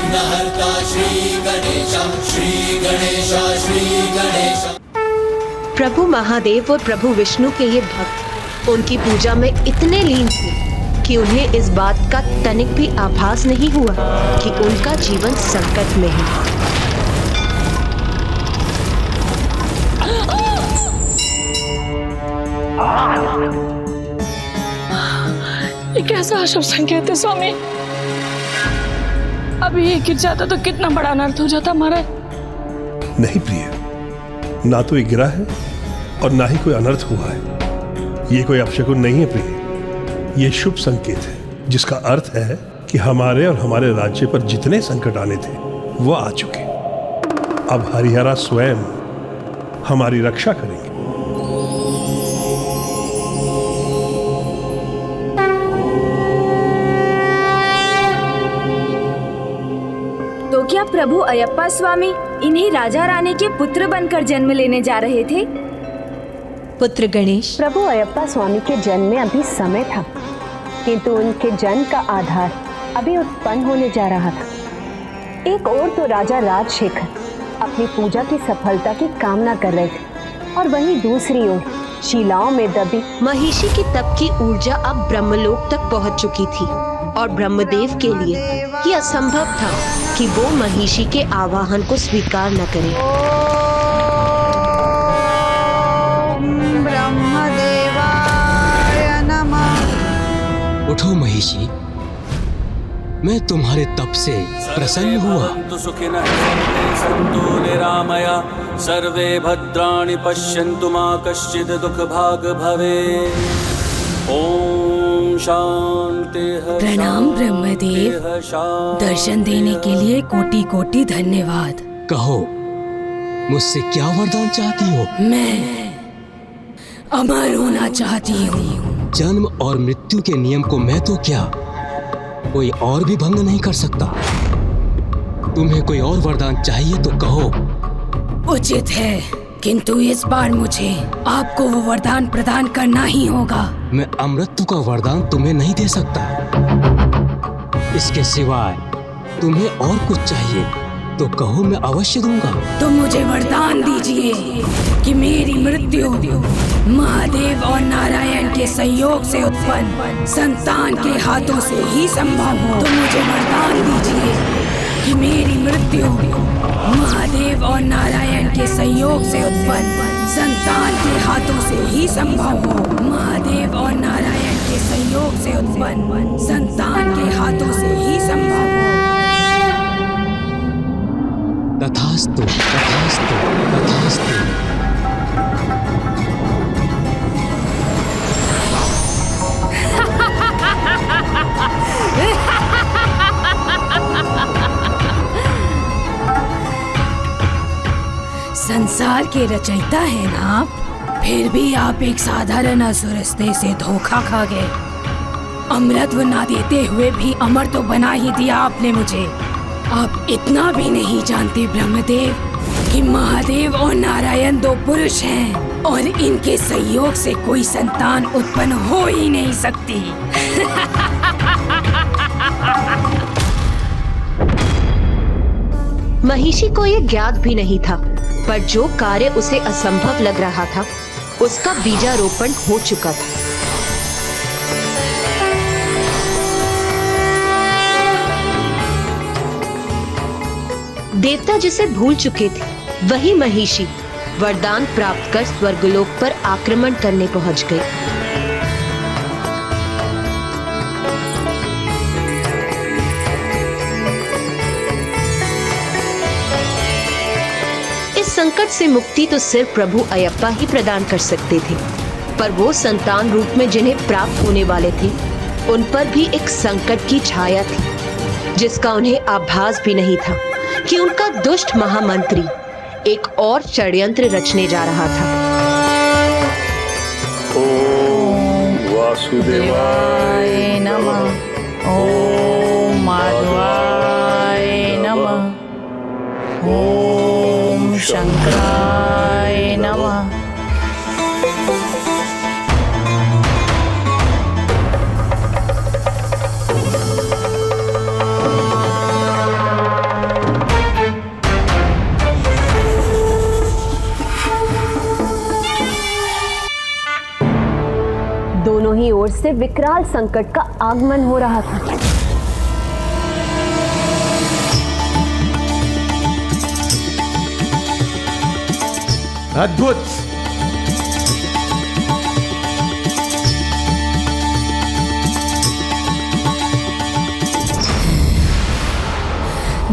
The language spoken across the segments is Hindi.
विघ्नहर्ता श्री गणेश, श्री गणेश, श्री गणेश। प्रभु महादेव और प्रभु विष्णु के ये भक्त उनकी पूजा में इतने लीन थे कि उन्हें इस बात का तनिक भी आभास नहीं हुआ कि उनका जीवन संकट में है। ये कैसा अशुभ संकेत है स्वामी? अभी ये गिर जाता तो कितना बड़ा अनर्थ हो जाता हमारा। नहीं प्रिय, ना तो ये गिरा है और ना ही कोई अनर्थ हुआ है। ये कोई अपशकुन नहीं है प्रिय, ये शुभ संकेत है जिसका अर्थ है कि हमारे और हमारे राज्य पर जितने संकट आने थे वो आ चुके। अब हरिहरा स्वयं हमारी रक्षा करेंगे। तो क्या प्रभु अयप्पा स्वामी इन्हीं राजा रानी के पुत्र बनकर जन्म लेने जा रहे थे? पुत्र गणेश, प्रभु अयप्पा स्वामी के जन्म में अभी समय था, किंतु उनके जन्म का आधार अभी उत्पन्न होने जा रहा था। एक ओर तो राजा राजशेखर अपनी पूजा की सफलता की कामना कर रहे थे और वहीं दूसरी ओर शिलाओं में दबी महिषी की तप की ऊर्जा अब ब्रह्मलोक तक पहुंच चुकी थी और ब्रह्मदेव के लिए यह असंभव था कि वो महिषी के आवाहन को स्वीकार न करें। उठो महिषी, मैं तुम्हारे तप से प्रसन्न हुआ। सन्तु निरामया सर्वे भद्राणि पश्यन्तु मा कश्चित् दुःखभाग् भवेत्। ओम शांति। प्रणाम ब्रह्मदेव, दर्शन देने के लिए कोटि कोटि धन्यवाद। कहो, मुझसे क्या वरदान चाहती हो? मैं अमर होना चाहती हूँ। जन्म और मृत्यु के नियम को मैं तो क्या, कोई और भी भंग नहीं कर सकता। तुम्हें कोई और वरदान चाहिए तो कहो। उचित है, किंतु इस बार मुझे आपको वो वरदान प्रदान करना ही होगा। मैं अमृतत्व का वरदान तुम्हें नहीं दे सकता। इसके सिवाय तुम्हें और कुछ चाहिए तो कहो, मैं अवश्य दूंगा। तो मुझे वरदान दीजिए कि मेरी मृत्यु महादेव और नारायण के संयोग से उत्पन्न संतान के हाथों से ही संभव हो। तो मुझे वरदान दीजिए कि मेरी मृत्यु महादेव और नारायण के संयोग से उत्पन्न संतान के हाथों से ही संभव हो। महादेव और नारायण के संयोग से उत्पन्न संतान के हाथों से ही संभव हो। तथास्तु, तथास्तु, तथास्तु। संसार के रचयिता है ना आप, फिर भी आप एक साधारण असुरस्ते से धोखा खा गए। अमृतत्व ना देते हुए भी अमर तो बना ही दिया आपने मुझे। आप इतना भी नहीं जानते ब्रह्मदेव कि महादेव और नारायण दो पुरुष हैं और इनके संयोग से कोई संतान उत्पन्न हो ही नहीं सकती। महिषी को ये ज्ञात भी नहीं था, पर जो कार्य उसे असंभव लग रहा था उसका बीजारोपण हो चुका था। देवता जिसे भूल चुके थे वही महिषी वरदान प्राप्त कर स्वर्गलोक पर आक्रमण करने पहुंच गई। संकट से मुक्ति तो सिर्फ प्रभु अयप्पा ही प्रदान कर सकते थे, पर वो संतान रूप में जिन्हें प्राप्त होने वाले थे उन पर भी एक संकट की छाया थी जिसका उन्हें आभास भी नहीं था कि उनका दुष्ट महामंत्री एक और षड्यंत्र रचने जा रहा था। ओम वासुदेवाय नमः। ओम माधवाय नमः। ओम शंकराय नमः। से विकराल संकट का आगमन हो रहा था। अद्भुत!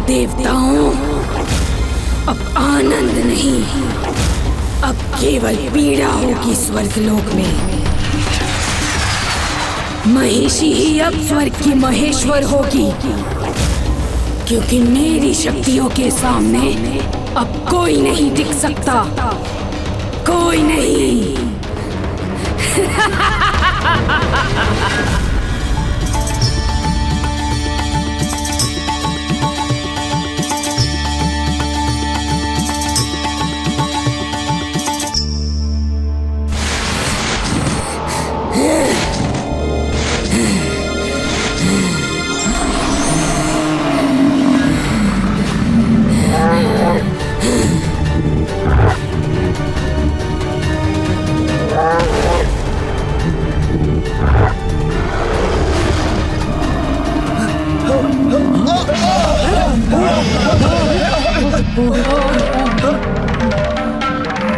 देवताओं, अब आनंद नहीं, अब केवल पीड़ा होगी स्वर्गलोक में। महिषी ही अब स्वर्ग की महेश्वर होगी, क्योंकि मेरी शक्तियों के सामने अब कोई नहीं टिक सकता, कोई नहीं।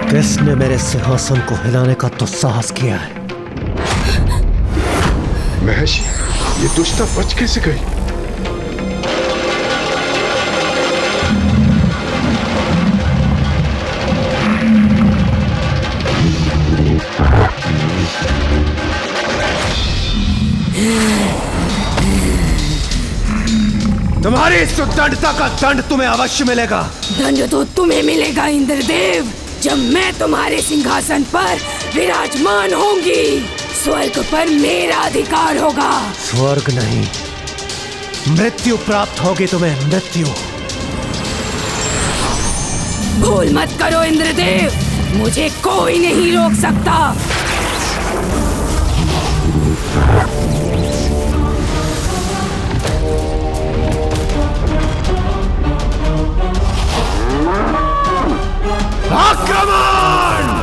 किसने मेरे सिंहासन को हिलाने का दुस्साहस किया है? महर्षि, ये दुष्टा बच कैसे गई? तुम्हारी इस उद्दंडता का दंड तुम्हें अवश्य मिलेगा। दंड तो तुम्हें मिलेगा इंद्रदेव, जब मैं तुम्हारे सिंहासन पर विराजमान होंगी। स्वर्ग पर मेरा अधिकार होगा। स्वर्ग नहीं, मृत्यु प्राप्त होगी तुम्हें, मृत्यु। भूल मत करो इंद्रदेव, मुझे कोई नहीं रोक सकता। आक्रमण!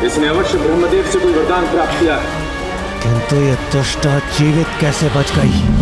इसने अवश्य ब्रह्मदेव से कोई वरदान प्राप्त किया है। किंतु ये दुष्टा जीवित कैसे बच गई?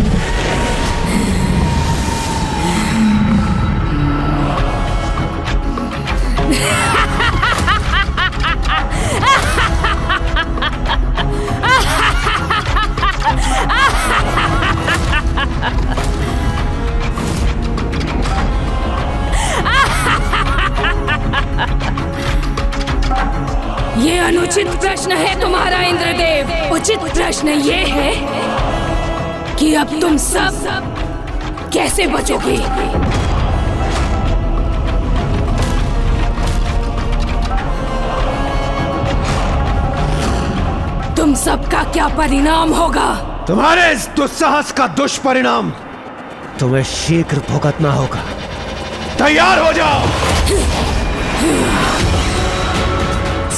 ये अनुचित प्रश्न है तुम्हारा इंद्रदेव। उचित प्रश्न ये है कि अब तुम सब कैसे बचोगे? तुम सबका क्या परिणाम होगा? तुम्हारे इस दुस्साहस का दुष्परिणाम तुम्हें शीघ्र भुगतना होगा। तैयार हो जाओ।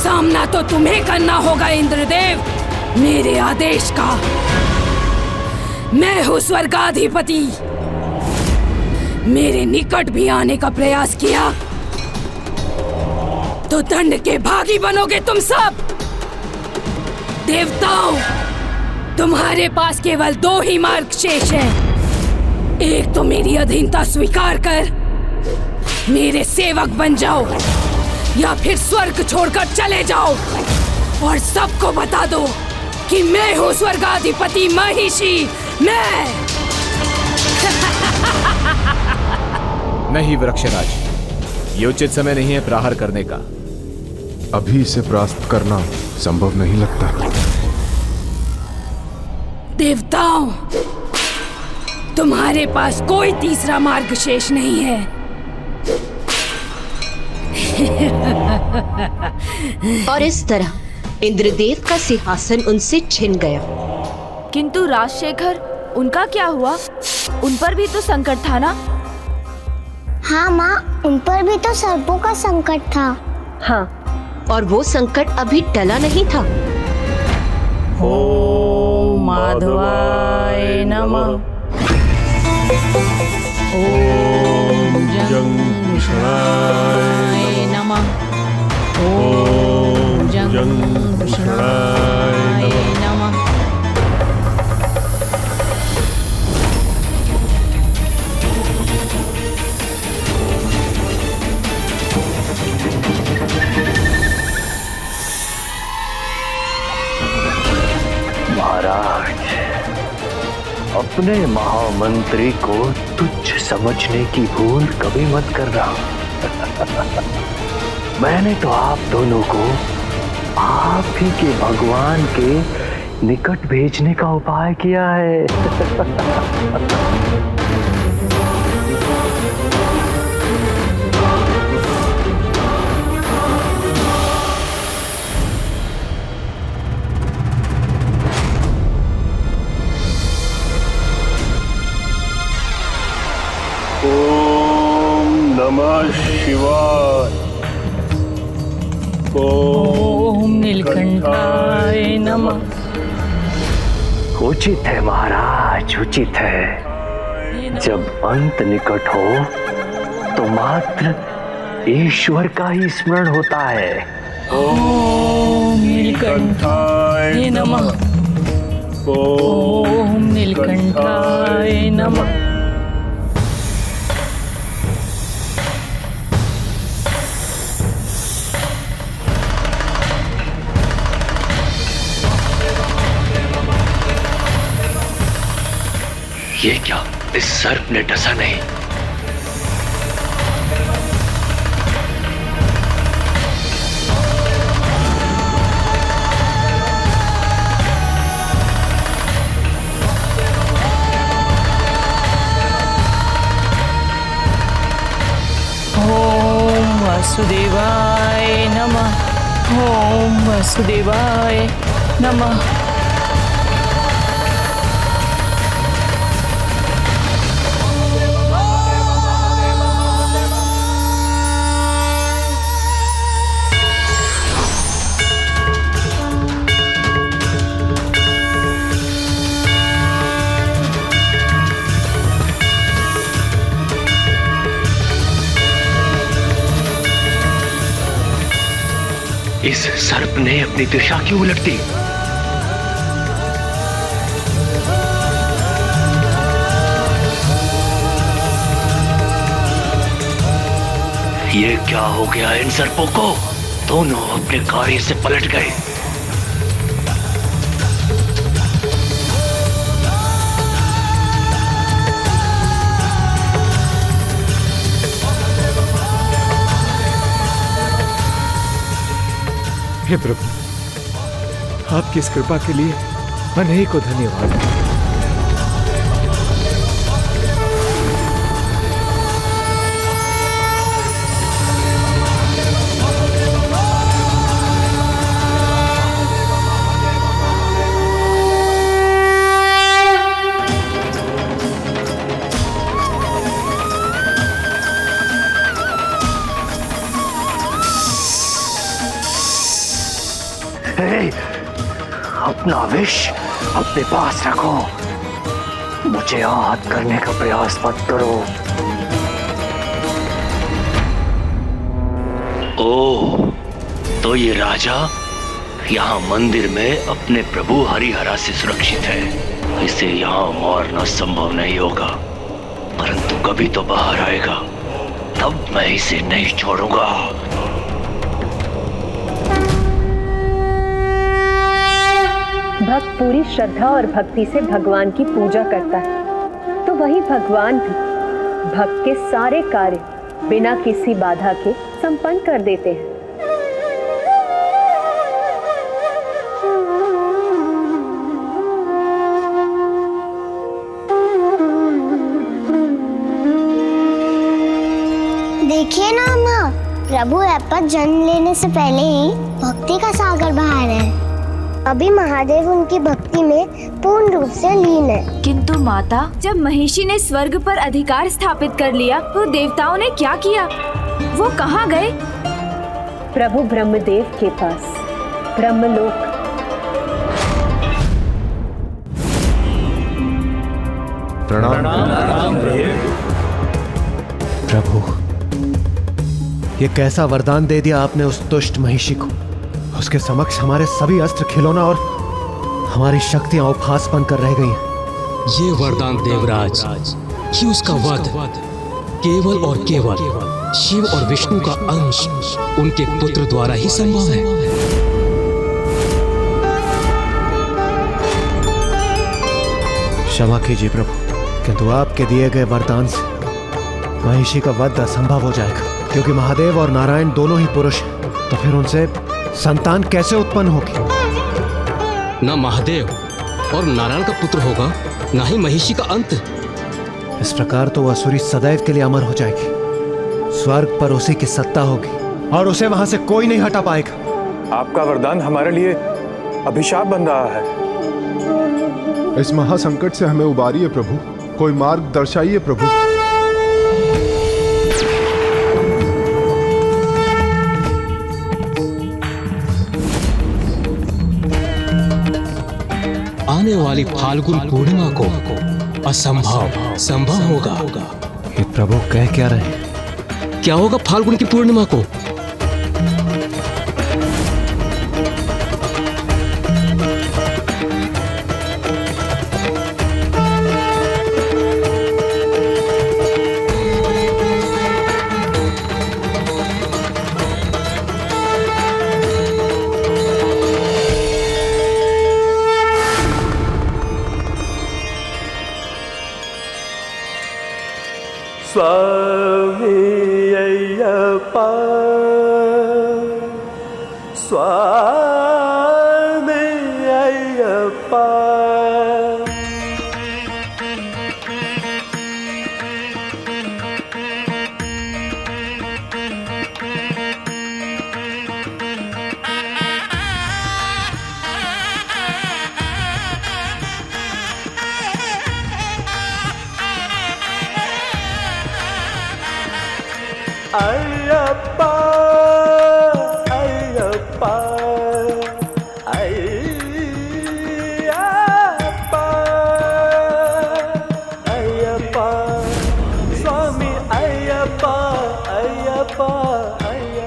सामना तो तुम्हें करना होगा इंद्रदेव, मेरे आदेश का। मैं हूँ स्वर्गाधिपति। मेरे निकट भी आने का प्रयास किया तो दंड के भागी बनोगे तुम सब। देवताओं, तुम्हारे पास केवल दो ही मार्ग शेष हैं। एक तो मेरी अधीनता स्वीकार कर मेरे सेवक बन जाओ, या फिर स्वर्ग छोड़कर चले जाओ और सबको बता दो कि मैं हूँ स्वर्गाधिपति महिषी। मैं नहीं वृक्षराज, ये उचित समय नहीं है प्रहार करने का। अभी इसे परास्त करना संभव नहीं लगता। देवताओं, तुम्हारे पास कोई तीसरा मार्ग शेष नहीं है। और इस तरह इंद्रदेव का सिंहासन उनसे छिन गया किंतु राजशेखर, उनका क्या हुआ? उन पर भी तो संकट था ना? हाँ माँ, उन पर भी तो सर्पों का संकट था। हाँ, और वो संकट अभी टला नहीं था। ओम माधवाय नमः। ओम जंघुषणाय नमः। ओम जंघुषणाय नमः। महाराज, अपने महामंत्री को तुच्छ समझने की भूल कभी मत करना। मैंने तो आप दोनों को आप ही के भगवान के निकट भेजने का उपाय किया है। ओम नमः शिवाय। ओम नीलकंठाय नमः। उचित है महाराज, उचित है। जब अंत निकट हो तो मात्र ईश्वर का ही स्मरण होता है। ओम नीलकंठाय नमः। ओम नीलकंठाय नमः। ये क्या, इस सर्प ने डसा नहीं? ओम वासुदेवाय नमः। ओम वासुदेवाय नमः। इस सर्प ने अपनी दिशा क्यों उलट दी? ये क्या हो गया इन सर्पों को? दोनों अपने कार्य से पलट गए। हे प्रभु, आपकी इस कृपा के लिए अनेकों धन्यवाद। अपना विष अपने पास रखो। मुझे आहत करने का प्रयास मत करो। ओह, तो ये राजा यहाँ मंदिर में अपने प्रभु हरिहरा से सुरक्षित है। इसे यहाँ मारना संभव नहीं होगा, परंतु कभी तो बाहर आएगा, तब मैं इसे नहीं छोड़ूंगा। भक्त पूरी श्रद्धा और भक्ति से भगवान की पूजा करता है, तो वही भगवान भी भक्त के सारे कार्य बिना किसी बाधा के संपन्न कर देते हैं। देखिए ना माँ, प्रभु ऐपत जन्म लेने से पहले ही भक्ति का सागर बहा रहे हैं। अभी महादेव उनकी भक्ति में पूर्ण रूप से लीन है। किंतु माता, जब महिषी ने स्वर्ग पर अधिकार स्थापित कर लिया तो देवताओं ने क्या किया? वो कहाँ गए? प्रभु ब्रह्मदेव के पास, ब्रह्मलोक। प्रणाम प्रभु, ये कैसा वरदान दे दिया आपने उस दुष्ट महिषी को। उसके समक्ष हमारे सभी अस्त्र खिलौना और हमारी शक्तियां उपहास बनकर रह गई हैं। ये वरदान देवराज कि उसका वध केवल और केवल शिव और विष्णु का अंश उनके पुत्र द्वारा ही संभव है। क्षमा कीजिए प्रभु, किंतु आपके दिए गए वरदान से महिषी का वध असंभव हो जाएगा, क्योंकि महादेव और नारायण दोनों ही पुरुष हैं। तो फिर उनसे संतान कैसे उत्पन्न होगी? न महादेव और नारायण का पुत्र होगा, न ही महिषी का अंत। इस प्रकार तो वह असुरी सदैव के लिए अमर हो जाएगी। स्वर्ग पर उसी की सत्ता होगी और उसे वहां से कोई नहीं हटा पाएगा। आपका वरदान हमारे लिए अभिशाप बन रहा है। इस महासंकट से हमें उबारिए प्रभु, कोई मार्ग दर्शाइए प्रभु। आने वाली फाल्गुन पूर्णिमा को असंभव संभव होगा। ये प्रभु कह क्या रहे हैं? क्या होगा फाल्गुन की पूर्णिमा को? स्वामी अय्यप्पा, स्वामी अय्यप्पा। अय्यप्पा अय्यप्पा अय्यप्पा अय्यप्पा, स्वामी अय्यप्पा अय्यप्पा।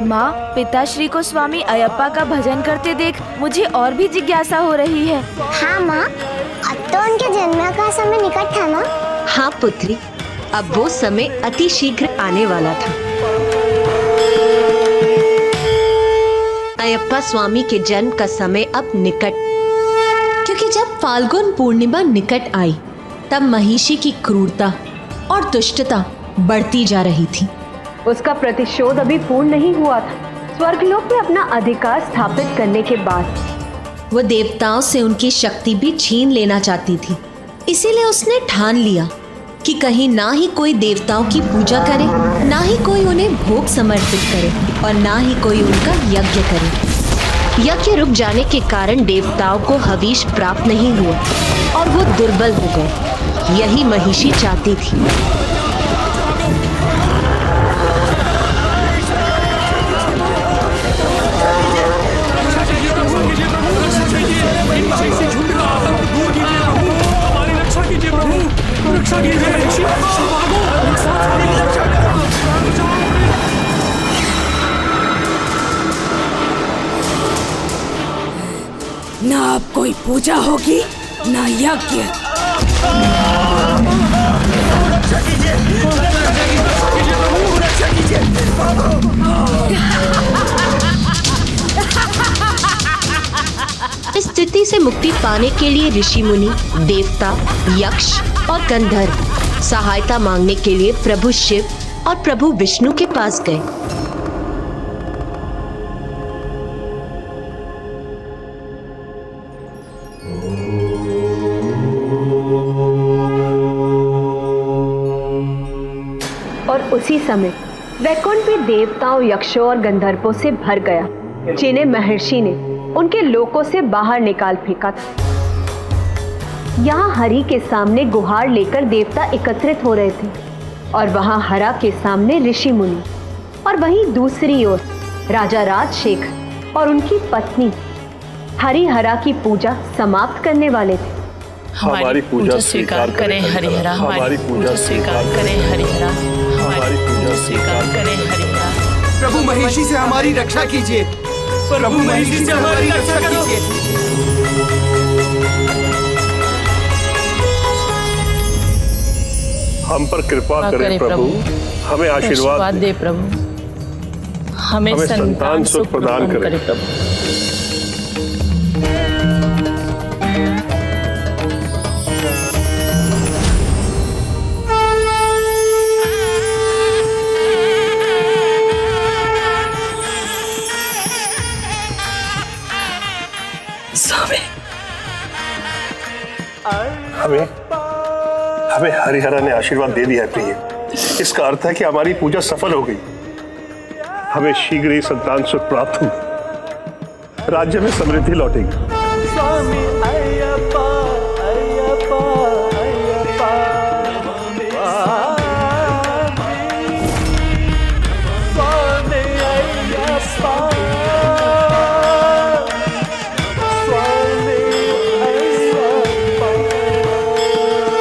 माँ, पिताश्री को स्वामी अयप्पा का भजन करते देख मुझे और भी जिज्ञासा हो रही है। हाँ माँ, अब तो उनके जन्म का समय निकट था ना? हाँ पुत्री, अब वो समय अति शीघ्र आने वाला था। अयप्पा स्वामी के जन्म का समय अब निकट, क्योंकि जब फाल्गुन पूर्णिमा निकट आई तब महिषी की क्रूरता और दुष्टता बढ़ती जा रही थी। उसका प्रतिशोध अभी पूर्ण नहीं हुआ था। स्वर्गलोक में अपना अधिकार स्थापित करने के बाद वो देवताओं से उनकी शक्ति भी छीन लेना चाहती थी। इसीलिए उसने ठान लिया कि कहीं ना ही कोई देवताओं की पूजा करे, ना ही कोई उन्हें भोग समर्पित करे और ना ही कोई उनका यज्ञ करे। यज्ञ रुक जाने के कारण देवताओं को हविष प्राप्त नहीं हुआ और वो दुर्बल हो गए। यही महिषी चाहती थी। ना अब कोई पूजा होगी, ना यज्ञ। इस स्थिति से मुक्ति पाने के लिए ऋषि मुनि, देवता, यक्ष और गंधर्व सहायता मांगने के लिए प्रभु शिव और प्रभु विष्णु के पास गए। और उसी समय वैकुंठ भी देवताओं, यक्षों और गंधर्वों से भर गया, जिन्हें महर्षि ने उनके लोकों से बाहर निकाल फेंका था। यहाँ हरि के सामने गुहार लेकर देवता एकत्रित हो रहे थे और वहां हरा के सामने ऋषि मुनि, और वहीं दूसरी ओर राजा राजशेखर और उनकी पत्नी हरिहरा की पूजा समाप्त करने वाले थे। हमारी पूजा स्वीकार करें हरिहरा, हमारी पूजा स्वीकार करें हरिहरा, हमारी पूजा स्वीकार करें हरिहरा। प्रभु महिषी से हमारी रक्षा कीजिए, प्रभु महिषी से हमारी रक्षा कीजिए। हम पर कृपा करें प्रभु, हमें आशीर्वाद दे प्रभु, हमें संतान सुख प्रदान करें प्रभु। हमें हरिहरा ने आशीर्वाद दे दिया है प्रिय। इसका अर्थ है कि हमारी पूजा सफल हो गई। हमें शीघ्र ही संतान सुख प्राप्त हुआ, राज्य में समृद्धि लौटेगी। स्वामी अय्यप्पा